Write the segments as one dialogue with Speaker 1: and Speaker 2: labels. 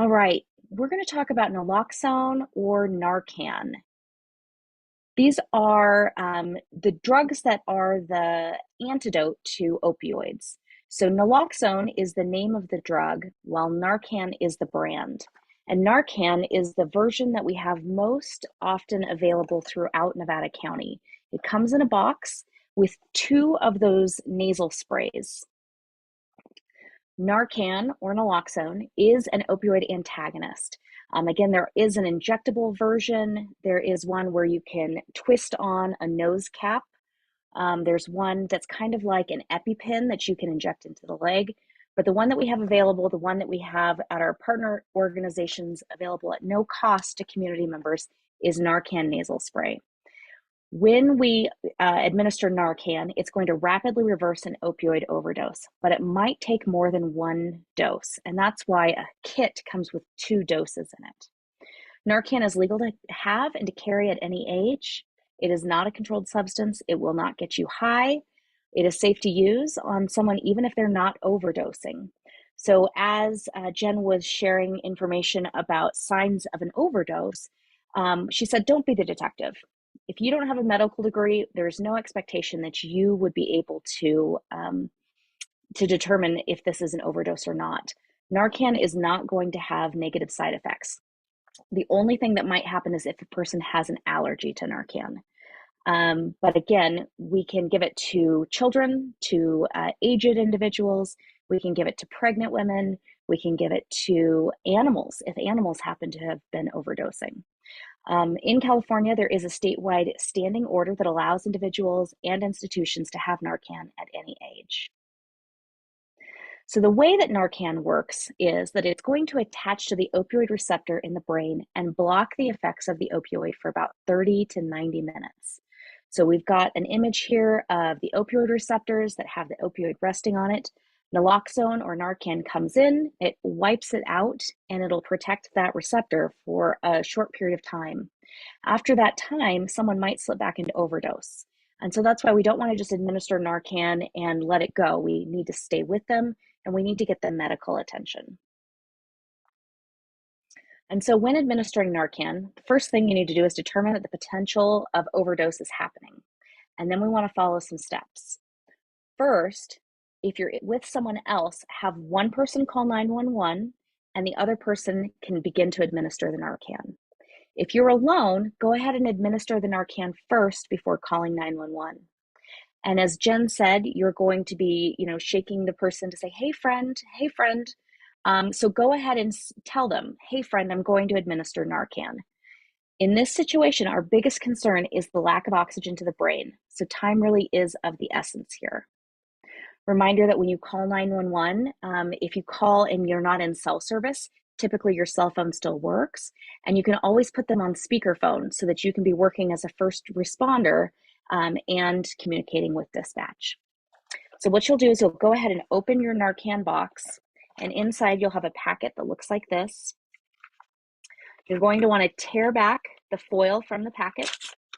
Speaker 1: All right, we're going to talk about naloxone or Narcan. These are the drugs that are the antidote to opioids. So, naloxone is the name of the drug, while Narcan is the brand. And Narcan is the version that we have most often available throughout Nevada County. It comes in a box with two of those nasal sprays. Narcan or naloxone is an opioid antagonist. Again, there is an injectable version. There is one where you can twist on a nose cap. There's one that's kind of like an EpiPen that you can inject into the leg. But the one that we have available, the one that we have at our partner organizations available at no cost to community members, is Narcan nasal spray. When we administer Narcan, it's going to rapidly reverse an opioid overdose, but it might take more than one dose, and that's why a kit comes with two doses in it. Narcan is legal to have and to carry at any age. It is not a controlled substance. It will not get you high. It is safe to use on someone even if they're not overdosing. So as Jen was sharing information about signs of an overdose, she said, don't be the detective. If you don't have a medical degree, there's no expectation that you would be able to determine if this is an overdose or not. Narcan is not going to have negative side effects. The only thing that might happen is if a person has an allergy to Narcan. But again, we can give it to children, to aged individuals. We can give it to pregnant women. We can give it to animals if animals happen to have been overdosing. In California, there is a statewide standing order that allows individuals and institutions to have Narcan at any age. So the way that Narcan works is that it's going to attach to the opioid receptor in the brain and block the effects of the opioid for about 30 to 90 minutes. So we've got an image here of the opioid receptors that have the opioid resting on it. Naloxone or Narcan comes in, it wipes it out, and it'll protect that receptor for a short period of time. After that time, someone might slip back into overdose. And so that's why we don't want to just administer Narcan and let it go. We need to stay with them and we need to get them medical attention. And so when administering Narcan, the first thing you need to do is determine that the potential of overdose is happening. And then we want to follow some steps. First, if you're with someone else, have one person call 911 and the other person can begin to administer the Narcan. If you're alone, go ahead and administer the Narcan first before calling 911. And as Jen said, you're going to be, shaking the person to say, hey, friend, hey, friend. So go ahead and tell them, hey, friend, I'm going to administer Narcan. In this situation, our biggest concern is the lack of oxygen to the brain. So time really is of the essence here. Reminder that when you call 911, if you call and you're not in cell service, typically your cell phone still works, and you can always put them on speakerphone so that you can be working as a first responder and communicating with dispatch. So what you'll do is you'll go ahead and open your Narcan box, and inside you'll have a packet that looks like this. You're going to want to tear back the foil from the packet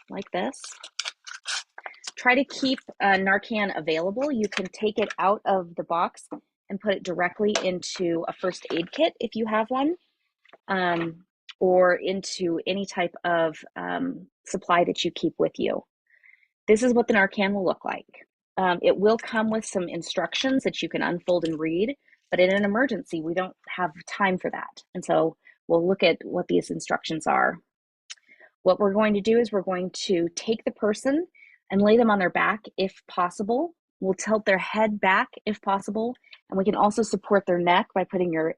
Speaker 1: like this. Try to keep Narcan available. You can take it out of the box and put it directly into a first aid kit if you have one, or into any type of supply that you keep with you. This is what the Narcan will look like. It will come with some instructions that you can unfold and read, but in an emergency, we don't have time for that. And so we'll look at what these instructions are. What we're going to do is we're going to take the person and lay them on their back if possible. We'll tilt their head back if possible, and we can also support their neck by putting your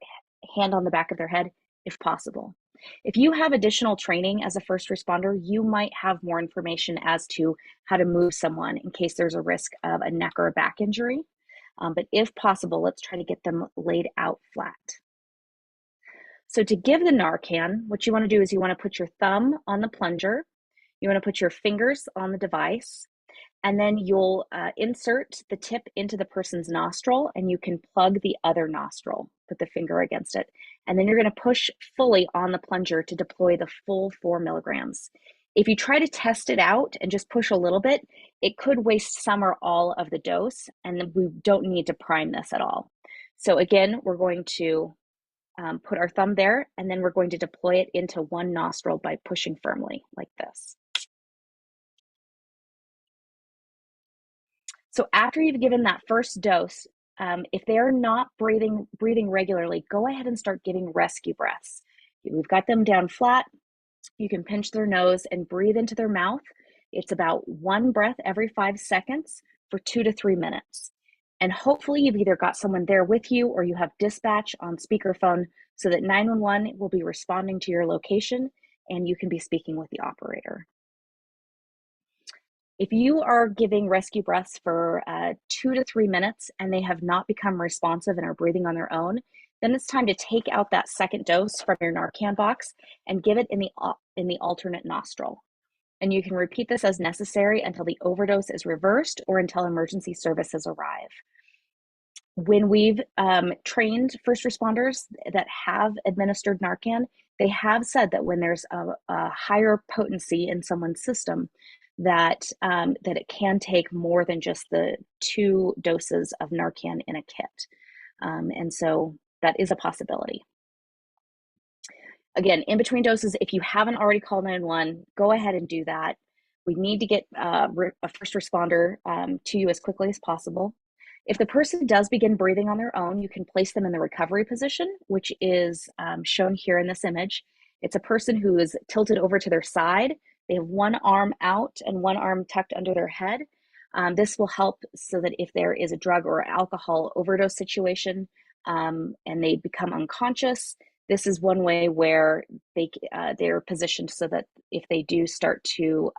Speaker 1: hand on the back of their head if possible. If you have additional training as a first responder, you might have more information as to how to move someone in case there's a risk of a neck or a back injury. But if possible, let's try to get them laid out flat. So to give the Narcan, what you want to do is you want to put your thumb on the plunger, you want to put your fingers on the device, and then you'll insert the tip into the person's nostril, and you can plug the other nostril, put the finger against it, and then you're going to push fully on the plunger to deploy the full 4 milligrams. If you try to test it out and just push a little bit, it could waste some or all of the dose, and we don't need to prime this at all. So again, we're going to put our thumb there, and then we're going to deploy it into one nostril by pushing firmly like this. So after you've given that first dose, if they're not breathing regularly, go ahead and start giving rescue breaths. We've got them down flat. You can pinch their nose and breathe into their mouth. It's about one breath every 5 seconds for 2 to 3 minutes. And hopefully you've either got someone there with you or you have dispatch on speakerphone so that 911 will be responding to your location and you can be speaking with the operator. If you are giving rescue breaths for 2 to 3 minutes and they have not become responsive and are breathing on their own, then it's time to take out that second dose from your Narcan box and give it in the alternate nostril. And you can repeat this as necessary until the overdose is reversed or until emergency services arrive. When we've trained first responders that have administered Narcan, they have said that when there's a higher potency in someone's system, that it can take more than just the 2 doses of Narcan in a kit. And so that is a possibility. Again, in between doses, if you haven't already called 911, go ahead and do that. We need to get a first responder to you as quickly as possible. If the person does begin breathing on their own, you can place them in the recovery position, which is shown here in this image. It's a person who is tilted over to their side. They have one arm out and one arm tucked under their head. This will help so that if there is a drug or alcohol overdose situation and they become unconscious, this is one way where they're positioned so that if they do start to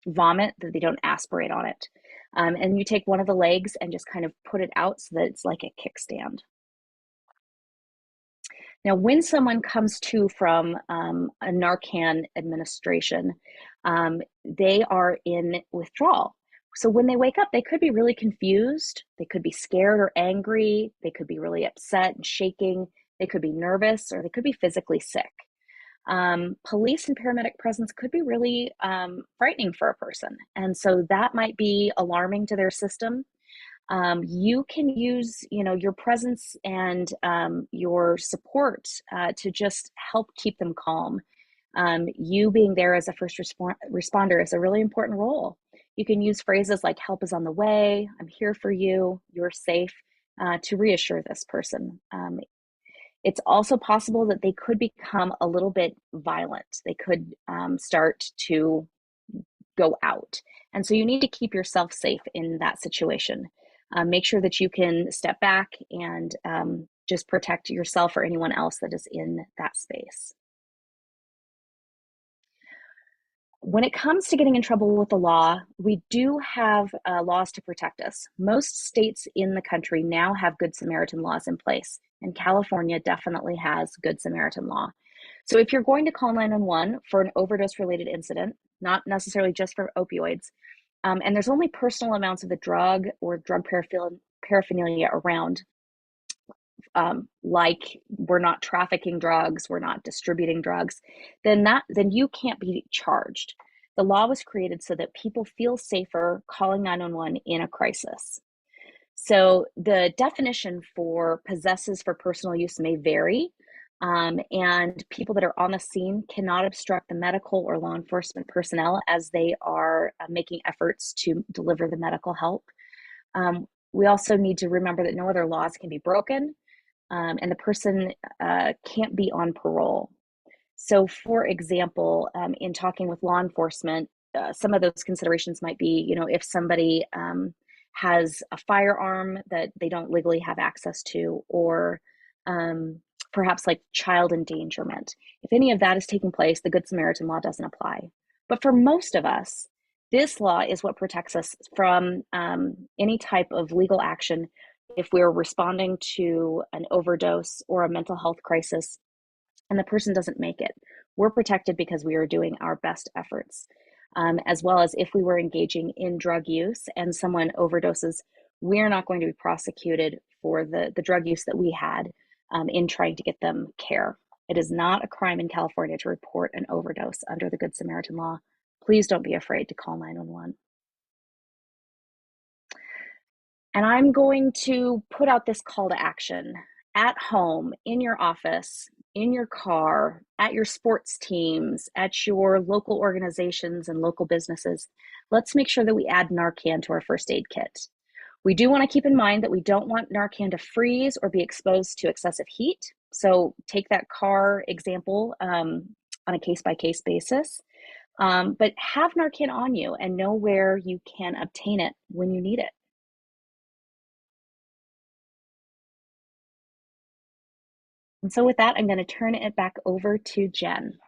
Speaker 1: vomit, that they don't aspirate on it. And you take one of the legs and just kind of put it out so that it's like a kickstand. Now, when someone comes to from a Narcan administration, they are in withdrawal. So when they wake up, they could be really confused. They could be scared or angry. They could be really upset and shaking. They could be nervous or they could be physically sick. Police and paramedic presence could be really frightening for a person. And so that might be alarming to their system. You can use, your presence and your support to just help keep them calm. You being there as a first responder is a really important role. You can use phrases like "help is on the way," "I'm here for you," "you're safe," to reassure this person. It's also possible that they could become a little bit violent. They could start to go out. And so you need to keep yourself safe in that situation. Make sure that you can step back and just protect yourself or anyone else that is in that space. When it comes to getting in trouble with the law, we do have laws to protect us. Most states in the country now have Good Samaritan laws in place, and California definitely has Good Samaritan law. So if you're going to call 911 for an overdose-related incident, not necessarily just for opioids, and there's only personal amounts of the drug or drug paraphernalia around, like we're not trafficking drugs, we're not distributing drugs, then you can't be charged. The law was created so that people feel safer calling 911 in a crisis. So the definition for possesses for personal use may vary, and people that are on the scene cannot obstruct the medical or law enforcement personnel as they are making efforts to deliver the medical help. We also need to remember that no other laws can be broken, and the person can't be on parole. So, for example, in talking with law enforcement, some of those considerations might be, if somebody has a firearm that they don't legally have access to, or perhaps like child endangerment. If any of that is taking place, the Good Samaritan law doesn't apply. But for most of us, this law is what protects us from any type of legal action if we're responding to an overdose or a mental health crisis and the person doesn't make it. We're protected because we are doing our best efforts. As well as if we were engaging in drug use and someone overdoses, we're not going to be prosecuted for the drug use that we had in trying to get them care. It is not a crime in California to report an overdose under the Good Samaritan law. Please don't be afraid to call 911. And I'm going to put out this call to action. at home, in your office, in your car, at your sports teams, at your local organizations and local businesses, let's make sure that we add Narcan to our first aid kit. We do want to keep in mind that we don't want Narcan to freeze or be exposed to excessive heat. So take that car example on a case-by-case basis. But have Narcan on you and know where you can obtain it when you need it. And so with that, I'm going to turn it back over to Jen.